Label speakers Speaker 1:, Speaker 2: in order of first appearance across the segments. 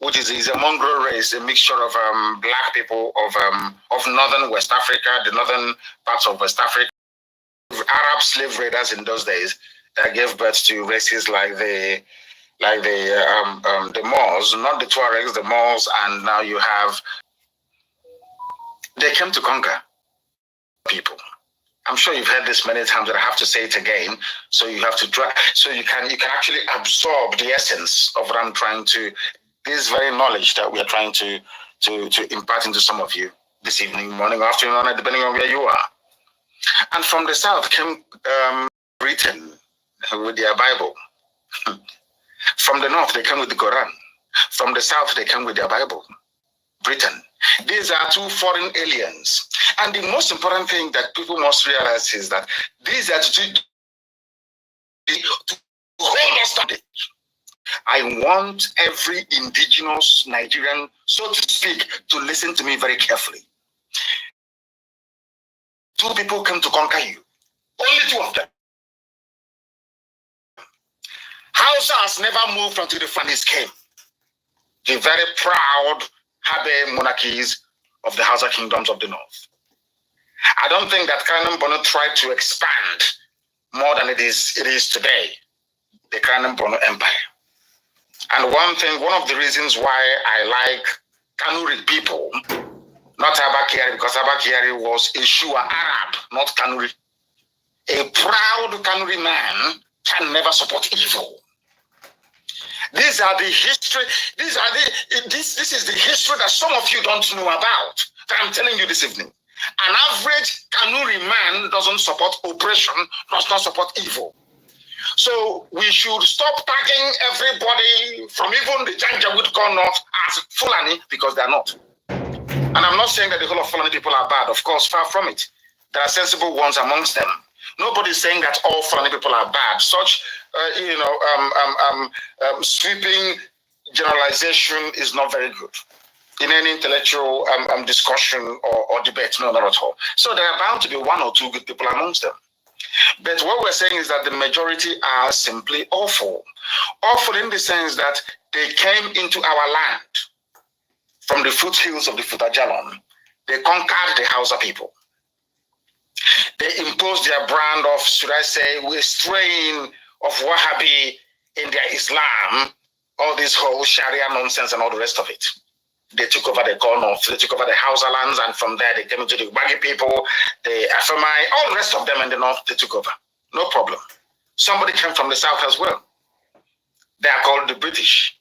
Speaker 1: which is a mongrel race, a mixture of black people of northern West Africa, the northern parts of West Africa, Arab slave raiders in those days that gave birth to races like the Moors, not the Tuaregs, the Moors, and now you have. They came to conquer people. I'm sure you've heard this many times, but I have to say it again. So you have to try. So you can actually absorb the essence of what I'm trying to. This very knowledge that we are trying to impart into some of you this evening, morning, afternoon, depending on where you are. And from the south came Britain with their Bible. From the north, they came with the Quran. From the south, they came with their Bible. Britain. These are two foreign aliens. And the most important thing that people must realize is that these are to hold us down. I want every indigenous Nigerian, so to speak, to listen to me very carefully. Two people came to conquer you. Only two of them. Hausa has never moved until the Fulanis came. The very proud Habe monarchies of the Hausa kingdoms of the north. I don't think that Kanem Bono tried to expand more than it is today, the Kanem Bono Empire. And one of the reasons why I like Kanuri people, not Abakari, because Abakari was a Shua Arab, not Kanuri. A proud Kanuri man can never support evil. These are the history. This is the history that some of you don't know about. That I'm telling you this evening. An average Kanuri man doesn't support oppression, does not support evil. So we should stop tagging everybody from even the Janjaweed Corn North as Fulani, because they're not. And I'm not saying that the whole of Fulani people are bad. Of course, far from it. There are sensible ones amongst them. Nobody's saying that all Fulani people are bad. Such, sweeping generalization is not very good in any intellectual discussion or debate. No, not at all. So there are bound to be one or two good people amongst them. But what we're saying is that the majority are simply awful. Awful in the sense that they came into our land from the foothills of the Futajalon. They conquered the Hausa people. They imposed their brand of, should I say, a strain of Wahhabi in their Islam, all this whole Sharia nonsense and all the rest of it. They took over the North, they took over the Hausa lands, and from there they came into the Wagi people, the Afamai, all the rest of them in the North, they took over. No problem. Somebody came from the South as well. They are called the British.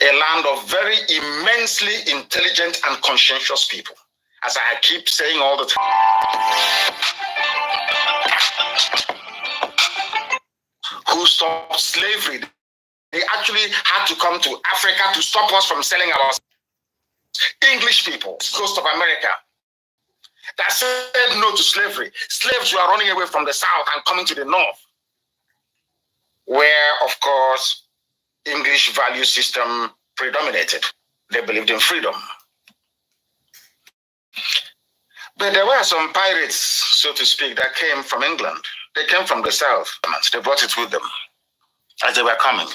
Speaker 1: A land of very immensely intelligent and conscientious people. As I keep saying all the time. Who stopped slavery. They actually had to come to Africa to stop us from selling our English people, coast of America, that said no to slavery. Slaves were running away from the South and coming to the North, where, of course, English value system predominated. They believed in freedom. But there were some pirates, so to speak, that came from England. They came from the South. They brought it with them as they were coming.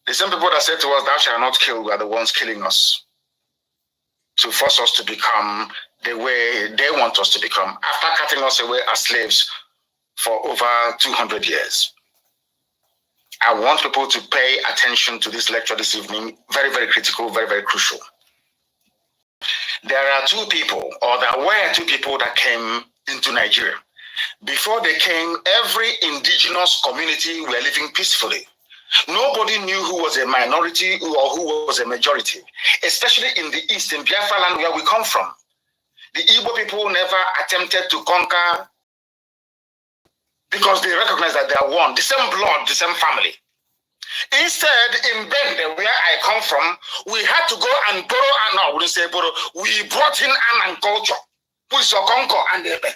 Speaker 1: The same people that said to us, "Thou shalt not kill," were the ones killing us to force us to become the way they want us to become, after cutting us away as slaves for over 200 years. I want people to pay attention to this lecture this evening. Very, very critical, very, very crucial. There are two people, or there were two people that came into Nigeria. Before they came, every indigenous community were living peacefully. Nobody knew who was a minority or who was a majority, especially in the East, in Biafra land where we come from. The Igbo people never attempted to conquer because they recognized that they are one, the same blood, the same family. Instead, in Bende, where I come from, we had to go and borrow, no, I wouldn't say borrow, we brought in an culture, which is Okonko and Ebe.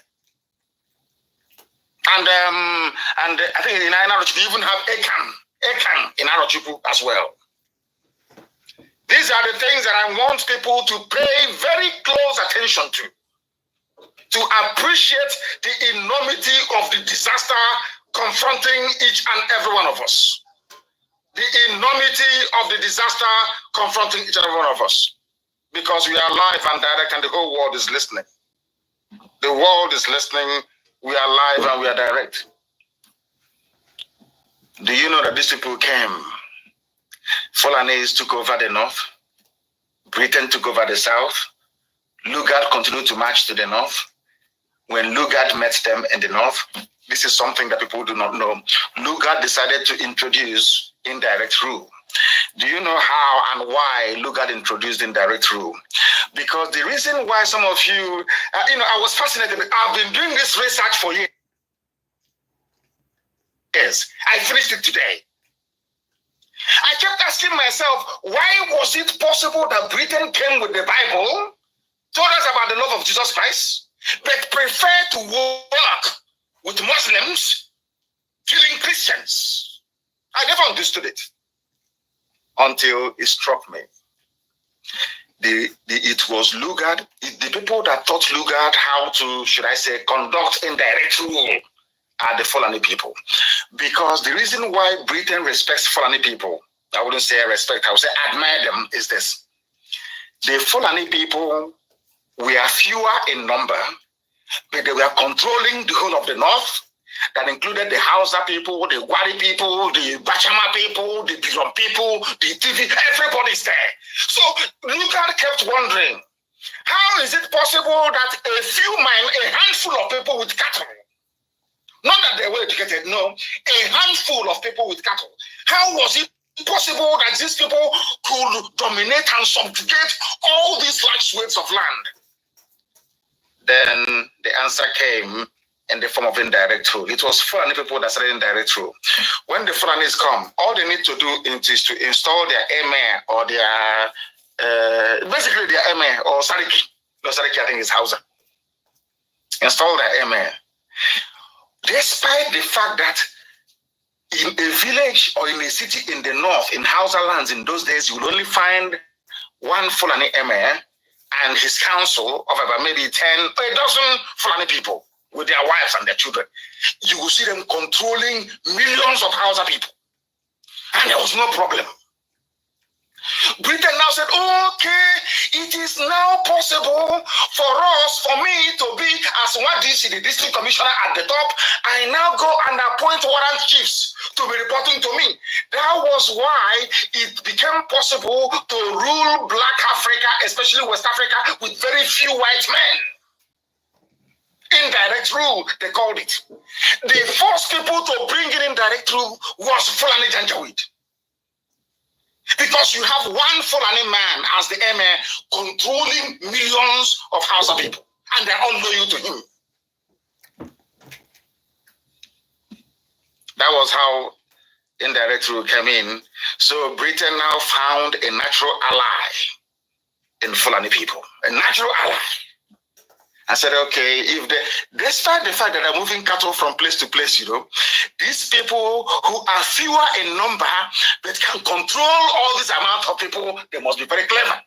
Speaker 1: And I think in Ainarochipu, we even have Ekan in Arochipu as well. These are the things that I want people to pay very close attention to appreciate the enormity of the disaster confronting each and every one of us. the enormity of the disaster confronting each and every one of us. Because we are live and direct and the whole world is listening. The world is listening, we are live and we are direct. Do you know that these people came? Fulanis took over the north, Britain took over the south, Lugard continued to march to the north. When Lugard met them in the north, this is something that people do not know. Lugard decided to introduce indirect rule. Do you know how and why Lugard introduced indirect rule? Because the reason why some of you, I was fascinated. I've been doing this research for years. I finished it today. I kept asking myself, why was it possible that Britain came with the Bible, told us about the love of Jesus Christ, but preferred to work with Muslims, killing Christians? I never understood it until it struck me. It was Lugard, the people that taught Lugard how to, should I say, conduct indirect rule are the Fulani people. Because the reason why Britain respects Fulani people, I wouldn't say respect, I would say admire them, is this. The Fulani people were fewer in number, but they were controlling the whole of the north. That included the Hausa people, the Gwari people, the Bachama people, the Birom people, the TV, everybody's there. So Lugard kept wondering, how is it possible that a handful of people with cattle, not that they were educated, no, a handful of people with cattle, how was it possible that these people could dominate and subjugate all these large swathes of land? Then the answer came in the form of indirect rule. It was Fulani people that started indirect rule. When the Fulanis come, all they need to do is to install their emir or their, basically their emir or Sariki. No, Sariki I think is Hausa. Install their emir. Despite the fact that in a village or in a city in the north, in Hausa lands in those days, you would only find one Fulani emir and his council of about maybe 10, a dozen Fulani people with their wives and their children. You will see them controlling millions of Hausa people. And there was no problem. Britain now said, okay, it is now possible for me to be, as one DC, the district commissioner at the top, I now go and appoint warrant chiefs to be reporting to me. That was why it became possible to rule Black Africa, especially West Africa, with very few white men. Indirect rule, they called it. The first people to bring in indirect rule was Fulani Janjaweed. Because you have one Fulani man as the emir controlling millions of Hausa people, and they're all loyal to him. That was how indirect rule came in. So Britain now found a natural ally in Fulani people, a natural ally. I said, okay, despite the fact that they're moving cattle from place to place, these people who are fewer in number, but can control all this amount of people, they must be very clever.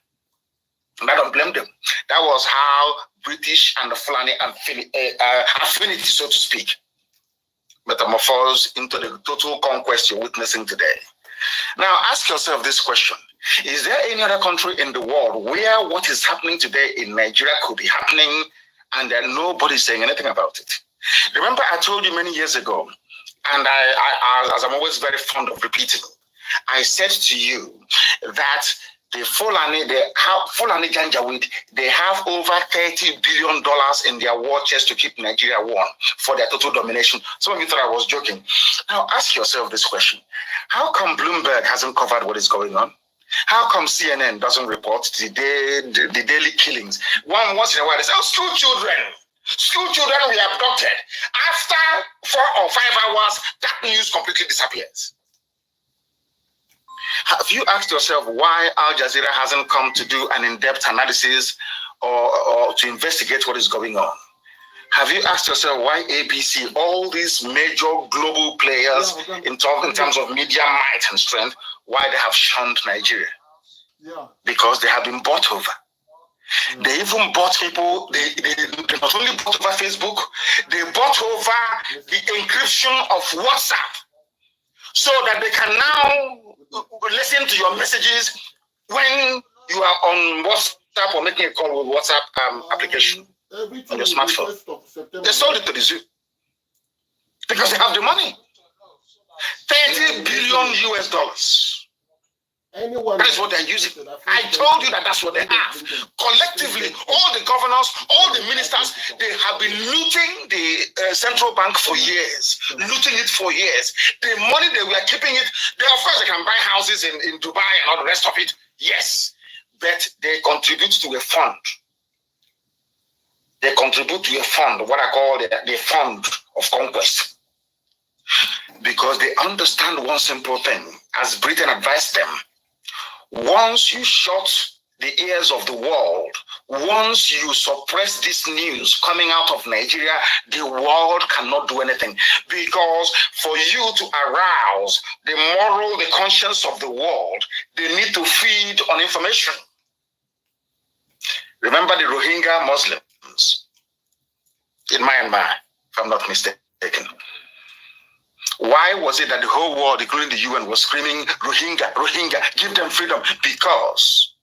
Speaker 1: And I don't blame them. That was how British and the Fulani affinity, so to speak, metamorphosed into the total conquest you're witnessing today. Now, ask yourself this question. Is there any other country in the world where what is happening today in Nigeria could be happening and then nobody's saying anything about it? Remember, I told you many years ago, and I, as I'm always very fond of repeating, I said to you that the Fulani Janjaweed, they have over $30 billion in their war chest to keep Nigeria warm for their total domination. Some of you thought I was joking. Now ask yourself this question. How come Bloomberg hasn't covered what is going on? How come CNN doesn't report the daily killings? Once in a while, they say, oh, school children were abducted. After 4 or 5 hours, that news completely disappears. Have you asked yourself why Al Jazeera hasn't come to do an in-depth analysis or to investigate what is going on? Have you asked yourself why ABC, all these major global players in terms of media might and strength, why they have shunned Nigeria? Because they have been bought over. They even bought people, they not only bought over Facebook, they bought over the encryption of WhatsApp so that they can now listen to your messages when you are on WhatsApp or making a call with WhatsApp application on your smartphone. They sold it to the zoo because they have the money. 30 billion US dollars. That's what they're using. I told you that that's what they have. Collectively, all the governors, all the ministers, they have been looting the central bank for years. Looting it for years. The money they were keeping it, of course they can buy houses in Dubai and all the rest of it. Yes. But they contribute to a fund. They contribute to a fund, what I call the fund of conquest. Because they understand one simple thing, as Britain advised them. Once you shut the ears of the world, once you suppress this news coming out of Nigeria, the world cannot do anything. Because for you to arouse the moral, the conscience of the world, they need to feed on information. Remember the Rohingya Muslims in Myanmar, if I'm not mistaken. Why was it that the whole world, including the UN, was screaming, Rohingya, Rohingya, give them freedom? Because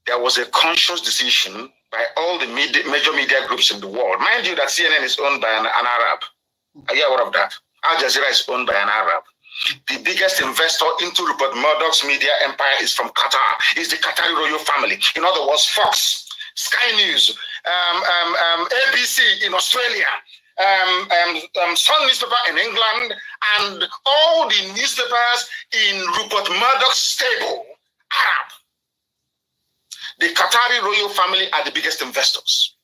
Speaker 1: there was a conscious decision by all the major media groups in the world. Mind you that CNN is owned by an Arab. Are you aware of that? Al Jazeera is owned by an Arab. The biggest investor into Rupert Murdoch's media empire is from Qatar. It's the Qatari royal family. In other words, Fox, Sky News, ABC in Australia, Sun newspaper in England, and all the newspapers in Rupert Murdoch's stable, Arab. The Qatari royal family are the biggest investors.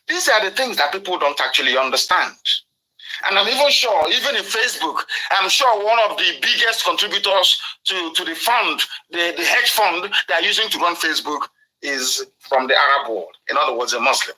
Speaker 1: These are the things that people don't actually understand. And I'm even sure, even in Facebook, I'm sure one of the biggest contributors to the fund, the hedge fund they are using to run Facebook is from the Arab world. In other words, a Muslim.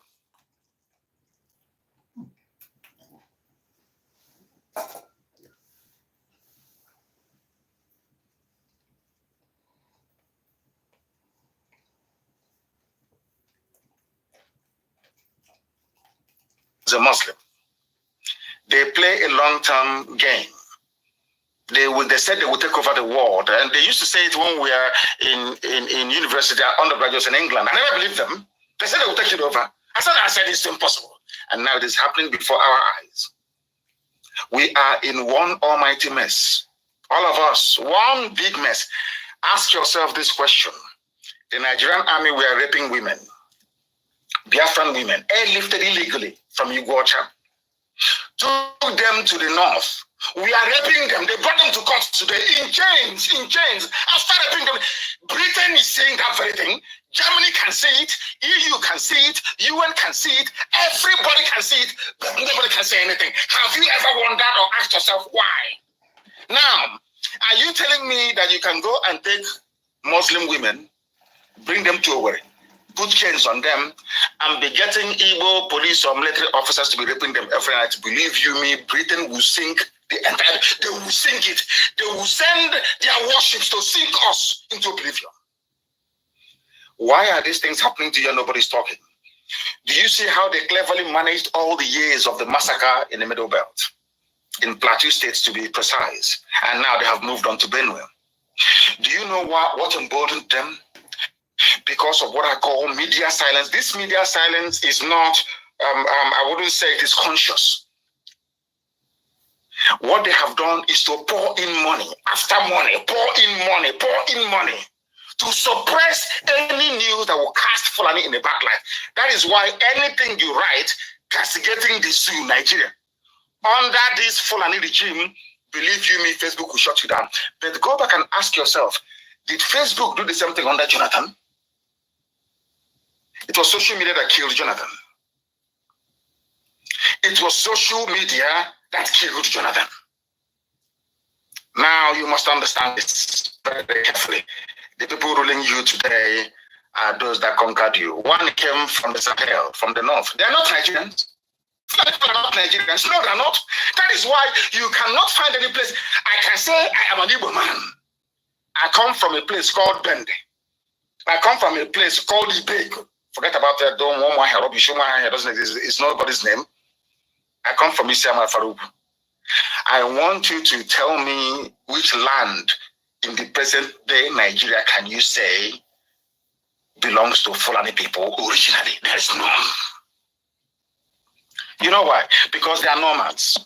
Speaker 1: A Muslim. They play a long-term game. They said they would take over the world, and they used to say it when we were in university, undergraduates in England. I never believed them. They said they would take it over. I said it's impossible, and now it is happening before our eyes. We are in one almighty mess. All of us, one big mess. Ask yourself this question: the Nigerian army were raping women. Biafran women, airlifted illegally from Uganda, took them to the north. We are raping them. They brought them to court today in chains, After raping them, Britain is saying that very thing. Germany can see it. EU can see it. UN can see it. Everybody can see it, but nobody can say anything. Have you ever wondered or asked yourself why? Now, are you telling me that you can go and take Muslim women, bring them to Owerri, put chains on them, and be getting Igbo police or military officers to be raping them every night? Believe you me, Britain will sink the entire, they will sink it. They will send their warships to sink us into oblivion. Why are these things happening to you and nobody's talking? Do you see how they cleverly managed all the years of the massacre in the Middle Belt? In Plateau states, to be precise. And now they have moved on to Benue. Do you know what emboldened them? Because of what I call media silence. This media silence is not, I wouldn't say it is conscious. What they have done is to pour in money after money, pour in money to suppress any news that will cast fulani in the bad light. That is why anything you write castigating the Sioux, Nigeria, under this fulani regime, believe you me, Facebook will shut you down. But go back and ask yourself, did Facebook do the same thing under Jonathan? It was social media that killed Jonathan. It was social media that killed Jonathan. Now you must understand this very, very carefully. The people ruling you today are those that conquered you. One came from the Sahel, from the north. They are not Nigerians. People are not Nigerians. No, they are not. That is why you cannot find any place. I can say I am an Igbo man. I come from a place called Bende. I come from a place called Ibeg. Forget about that. Don't want my hair. Doesn't exist. It's nobody's name. I come from Isiama Farouk. I want you to tell me which land in the present day Nigeria can you say belongs to Fulani people originally? There is none. You know why? Because they are nomads.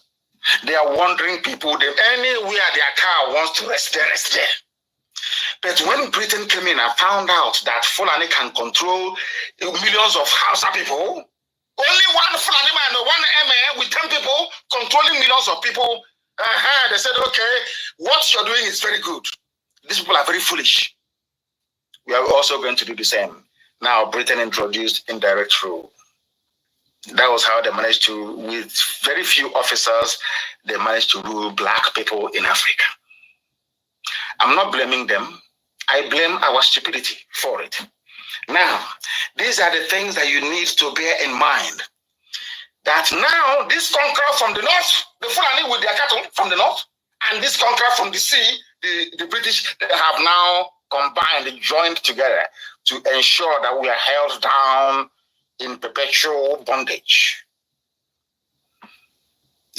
Speaker 1: They are wandering people. They, anywhere their car wants to rest, they rest there. But when Britain came in and found out that Fulani can control millions of Hausa people, only one Fulani man, one MA with 10 people controlling millions of people, they said, okay, what you're doing is very good. These people are very foolish. We are also going to do the same. Now, Britain introduced indirect rule. That was how they managed to, with very few officers, they managed to rule black people in Africa. I'm not blaming them. I blame our stupidity for it. Now, these are the things that you need to bear in mind. That now, this conqueror from the north, the Fulani with their cattle from the north, and this conqueror from the sea, the British, they have now combined, joined together to ensure that we are held down in perpetual bondage.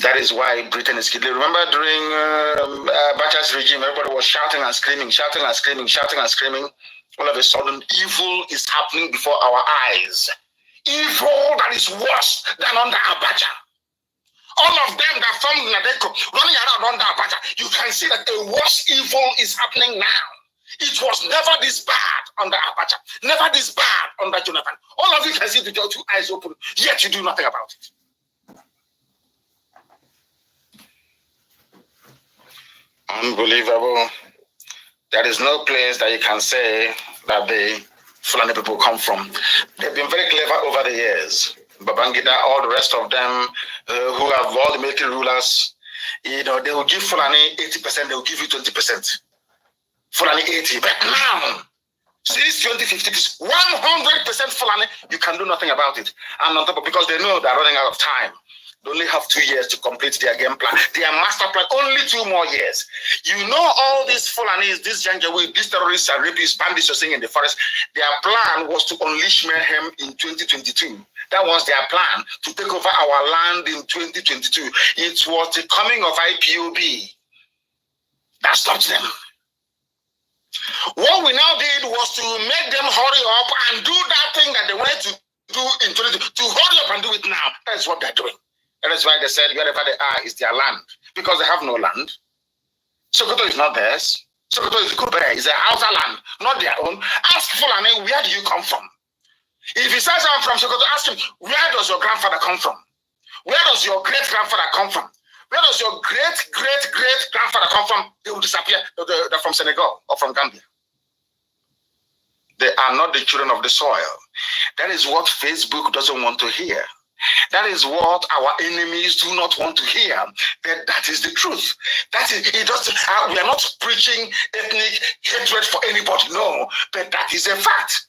Speaker 1: That is why Britain is killing. Remember during Bacha's regime, everybody was shouting and screaming, shouting and screaming, shouting and screaming. All of a sudden, evil is happening before our eyes. Evil that is worse than under Abacha. All of them that formed Nadeko running around under Abacha, you can see that a worse evil is happening now. It was never this bad under Abacha, never this bad under Jonathan. All of you can see with your two eyes open, yet you do nothing about it. Unbelievable. There is no place that you can say that the Fulani people come from. They've been very clever over the years. Babangida, all the rest of them who have all the military rulers, you know, they will give Fulani 80%, they will give you 20%. Fulani 80%. But now, since 2015, it's 100% Fulani, you can do nothing about it. And on top of, because they know they're running out of time. They only have 2 years to complete their game plan. Their master plan, only 2 more years. You know all these Fulanis, these Janjaweed, these terrorists and rapists, bandits you're seeing in the forest, their plan was to unleash mayhem in 2022. That was their plan, to take over our land in 2022. It was the coming of IPOB that stopped them. What we now did was to make them hurry up and do that thing that they wanted to do in 2022, to hurry up and do it now. That is what they're doing. That is why they said wherever they are is their land, because they have no land. Sokoto is not theirs. Sokoto is Kubere, is a Hausa land, not their own. Ask Fulani, where do you come from? If he says I'm from Sokoto, ask him, where does your grandfather come from? Where does your great-grandfather come from? Where does your great-great-great-grandfather come from? They will disappear. They're from Senegal or from Gambia. They are not the children of the soil. That is what Facebook doesn't want to hear. That is what our enemies do not want to hear. That is the truth. That is, it doesn't. We are not preaching ethnic hatred for anybody. No, but that is a fact.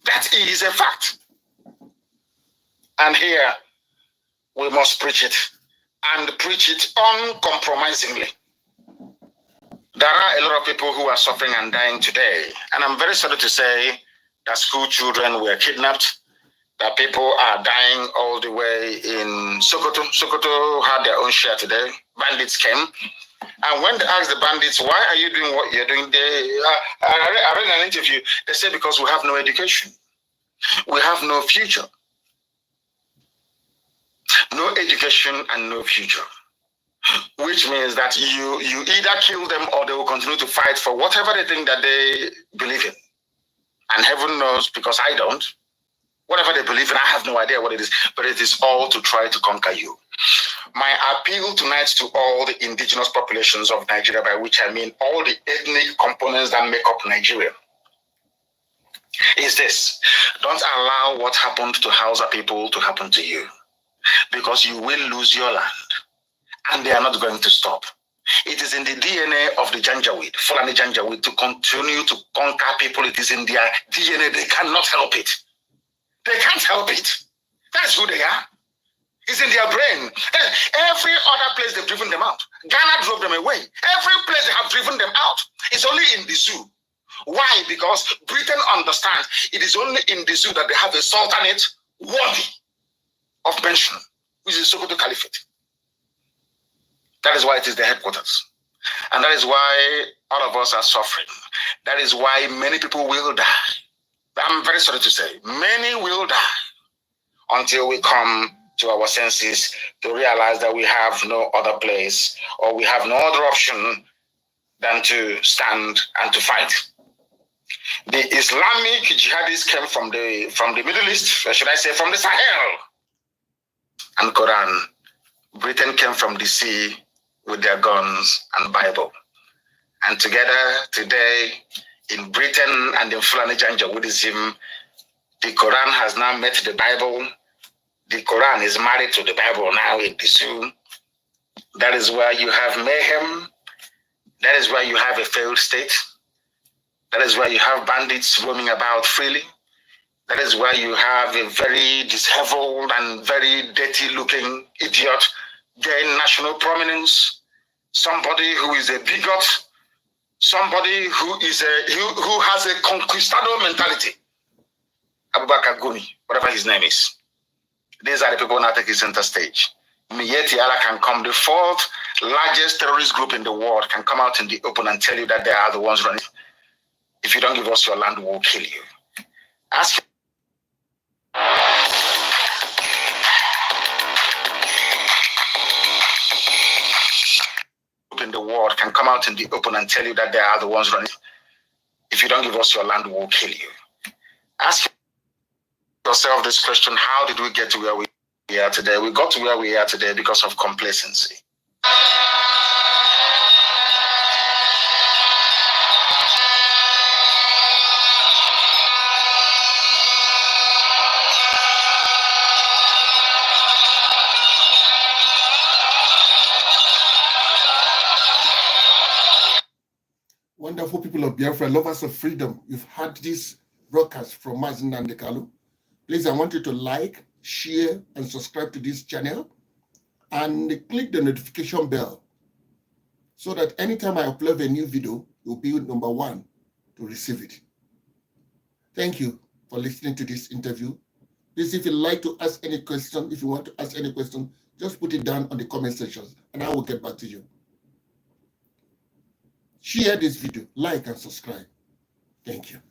Speaker 1: That is a fact. And here we must preach it, and preach it uncompromisingly. There are a lot of people who are suffering and dying today, and I'm very sorry to say that school children were kidnapped. That people are dying all the way in Sokoto. Sokoto had their own share today. Bandits came. And when they asked the bandits, why are you doing what you're doing? I read an interview. They said, because we have no education. We have no future. No education and no future. Which means that you either kill them or they will continue to fight for whatever they think that they believe in. And heaven knows, because I don't. Whatever they believe in, I have no idea what it is, but it is all to try to conquer you. My appeal tonight to all the indigenous populations of Nigeria, by which I mean all the ethnic components that make up Nigeria, is this: don't allow what happened to Hausa people to happen to you, because you will lose your land, and they are not going to stop. It is in the DNA of the Janjaweed, Fulani Janjaweed, to continue to conquer people. It is in their DNA. They cannot help it. They can't help it. That's who they are. It's in their brain. Every other place they've driven them out. Ghana drove them away. Every place they have driven them out. It's only in the zoo. Why? Because Britain understands it is only in the zoo that they have a sultanate worthy of mention, which is Sokoto Caliphate. That is why it is the headquarters. And that is why all of us are suffering. That is why many people will die. I'm very sorry to say, many will die until we come to our senses to realize that we have no other place or we have no other option than to stand and to fight. The Islamic jihadists came from the Middle East, or should I say from the Sahel, and Quran. Britain came from the sea with their guns and Bible. And together today in Britain and in Fulani Janjaweedism, the Quran has now met the Bible. The Quran is married to the Bible now in the zoo. That is where you have mayhem. That is where you have a failed state. That is where you have bandits roaming about freely. That is where you have a very disheveled and very dirty-looking idiot gain national prominence. Somebody who is a bigot. Somebody who has a conquistador mentality. Abubakar Gumi, whatever his name is. These are the people now taking center stage. Miyetti Allah can come, the fourth largest terrorist group in the world, can come out in the open and tell you that they are the ones running. If you don't give us your land, we'll kill you. Ask in the world can come out in the open and tell you that they are the ones running. If you don't give us your land, we'll kill you. Ask yourself this question: how did we get to where we are today? We got to where we are today because of complacency.
Speaker 2: Wonderful people of Biafra, lovers of freedom, you've had this broadcast from Mazi Nnamdi Kanu. Please, I want you to like, share, and subscribe to this channel, and click the notification bell so that anytime I upload a new video, you'll be number one to receive it. Thank you for listening to this interview. Please, if you'd like to ask any question, if you want to ask any question, just put it down on the comment section, and I will get back to you. Share this video, like and subscribe. Thank you.